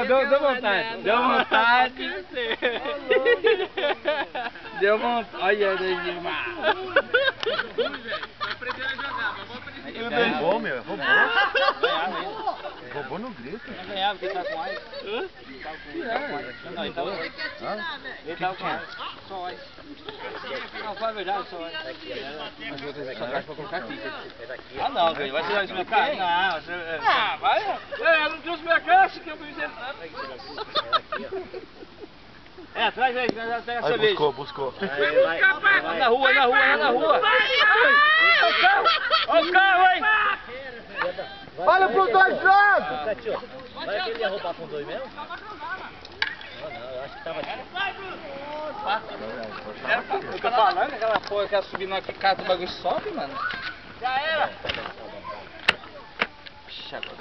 Não, deu vontade. Deu vontade. Deu vontade. Olha, Degimar. Roubou, meu. Roubou. Roubou no grito. Não ganhava, porque ele tá com AIDS. Não, ele tava... Ele tava com AIDS. Só AIDS. Não, fala a verdade, só AIDS. Mas eu vou só pra colocar aqui. Ah, não, velho. Vai tirar isso minha cara? Não, você... Ah, vai. Eu não trouxe minha caixa, que eu me inventando. É, traz aí, pega a sua vez. Buscou. Vai na rua, na rua. Olha o carro, hein? Olha pro dois lados! Vai que ele ia roubar com dois mesmo? Não, eu acho que tava aqui. Eu tô falando, aquela porra que ela subindo aqui, casa do bagulho sobe, mano. Já era! Puxa, agora.